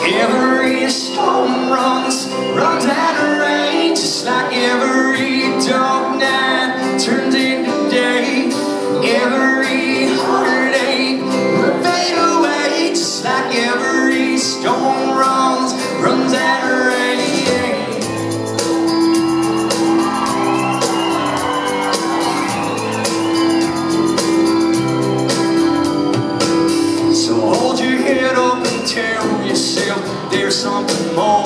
Every storm runs out of rain, just like every dark night turns into day. Every heartache will fade away, just like every storm runs out of rain. So hold your head up and tell yourself there's something more.